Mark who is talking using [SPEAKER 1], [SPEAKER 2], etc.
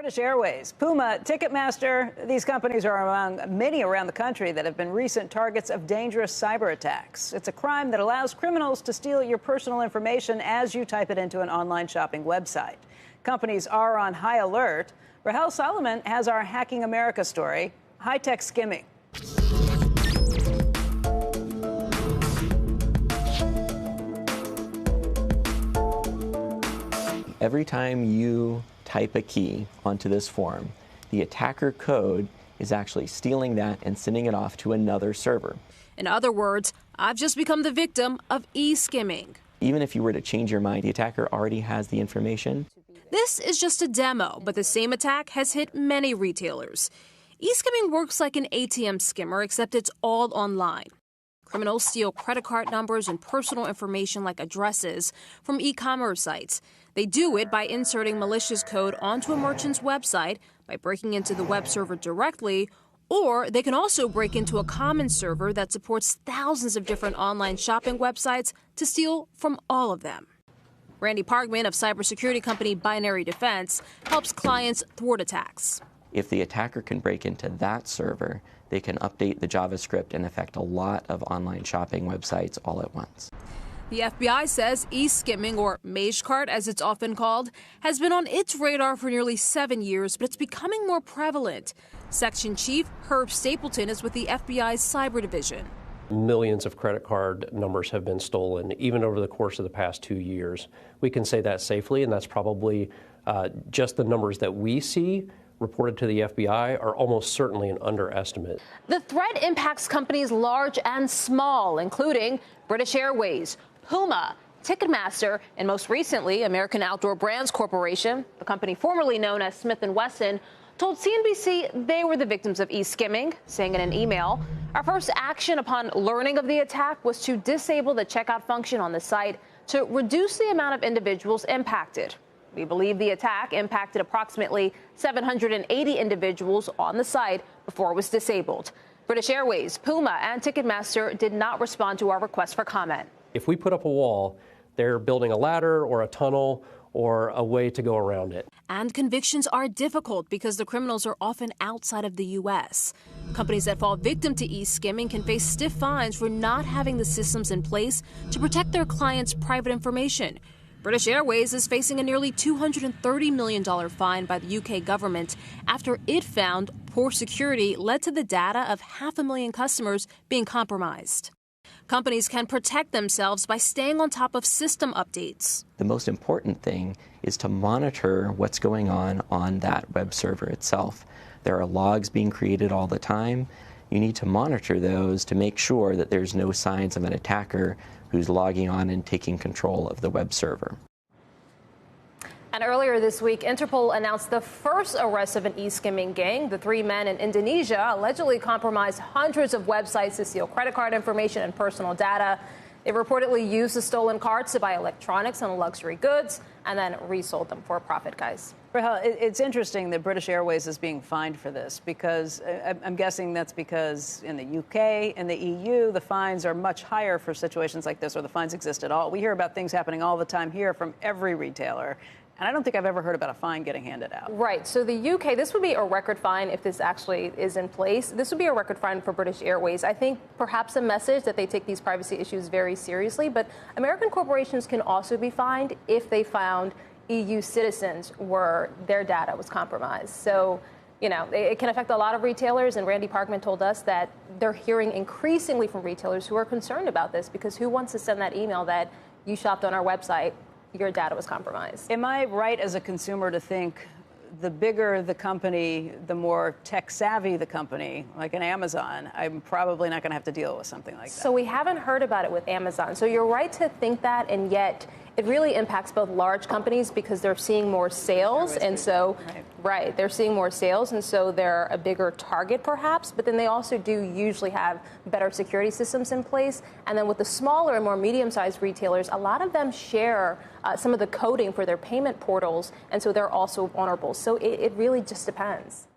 [SPEAKER 1] British Airways, Puma, Ticketmaster, these companies are among many around the country that have been recent targets of dangerous cyber attacks. It's a crime that allows criminals to steal your personal information as you type it into an online shopping website. Companies are on high alert. Rahel Solomon has our Hacking America story, high-tech skimming.
[SPEAKER 2] Every time you type a key onto this form, the attacker code is actually stealing that and sending it off to another server.
[SPEAKER 3] In other words, I've just become the victim of e-skimming.
[SPEAKER 2] Even if you were to change your mind, the attacker already has the information.
[SPEAKER 3] This is just a demo, but the same attack has hit many retailers. E-skimming works like an ATM skimmer, except it's all online. Criminals steal credit card numbers and personal information like addresses from e-commerce sites. They do it by inserting malicious code onto a merchant's website, by breaking into the web server directly, or they can also break into a common server that supports thousands of different online shopping websites to steal from all of them. Randy Parkman of cybersecurity company Binary Defense helps clients thwart attacks.
[SPEAKER 2] If the attacker can break into that server, they can update the JavaScript and affect a lot of online shopping websites all at once.
[SPEAKER 3] The FBI says e-skimming, or mage cart as it's often called, has been on its radar for nearly 7 years, but it's becoming more prevalent. Section Chief Herb Stapleton is with the FBI's cyber division.
[SPEAKER 4] Millions of credit card numbers have been stolen, even over the course of the past 2 years. We can say that safely, and that's probably just the numbers that we see reported to the FBI are almost certainly an underestimate.
[SPEAKER 5] The threat impacts companies large and small, including British Airways, Puma, Ticketmaster, and most recently, American Outdoor Brands Corporation, the company formerly known as Smith & Wesson, told CNBC they were the victims of e-skimming, saying in an email, "Our first action upon learning of the attack was to disable the checkout function on the site to reduce the amount of individuals impacted. We believe the attack impacted approximately 780 individuals on the site before it was disabled." British Airways, Puma, and Ticketmaster did not respond to our request for comment.
[SPEAKER 4] If we put up a wall, they're building a ladder or a tunnel or a way to go around it.
[SPEAKER 3] And convictions are difficult because the criminals are often outside of the U.S. Companies that fall victim to e-skimming can face stiff fines for not having the systems in place to protect their clients' private information. British Airways is facing a nearly $230 million fine by the UK government after it found poor security led to the data of 500,000 customers being compromised. Companies can protect themselves by staying on top of system updates.
[SPEAKER 2] The most important thing is to monitor what's going on that web server itself. There are logs being created all the time. You need to monitor those to make sure that there's no signs of an attacker who's logging on and taking control of the web server.
[SPEAKER 5] And earlier this week, Interpol announced the first arrest of an e-skimming gang. The 3 men in Indonesia allegedly compromised hundreds of websites to steal credit card information and personal data. They reportedly used the stolen cards to buy electronics and luxury goods and then resold them for a profit, guys.
[SPEAKER 1] Rahel, it's interesting that British Airways is being fined for this because I'm guessing that's because in the UK and the EU, the fines are much higher for situations like this, or the fines exist at all. We hear about things happening all the time here from every retailer. And I don't think I've ever heard about a fine getting handed out.
[SPEAKER 5] Right. So the UK, this would be a record fine if this actually is in place. This would be a record fine for British Airways. I think perhaps a message that they take these privacy issues very seriously. But American corporations can also be fined if they found EU citizens where their data was compromised. So, you know, it can affect a lot of retailers. And Randy Parkman told us that they're hearing increasingly from retailers who are concerned about this, because who wants to send that email that you shopped on our website, your data was compromised?
[SPEAKER 1] Am I right as a consumer to think the bigger the company, the more tech savvy the company, like an Amazon, I'm probably not going to have to deal with something like that?
[SPEAKER 5] So we haven't heard about it with Amazon. So you're right to think that, and yet it really impacts both large companies because they're seeing more sales. And so, right, they're seeing more sales, and so they're a bigger target perhaps, but then they also do usually have better security systems in place. And then with the smaller and more medium-sized retailers, a lot of them share some of the coding for their payment portals, and so they're also vulnerable. So it really just depends.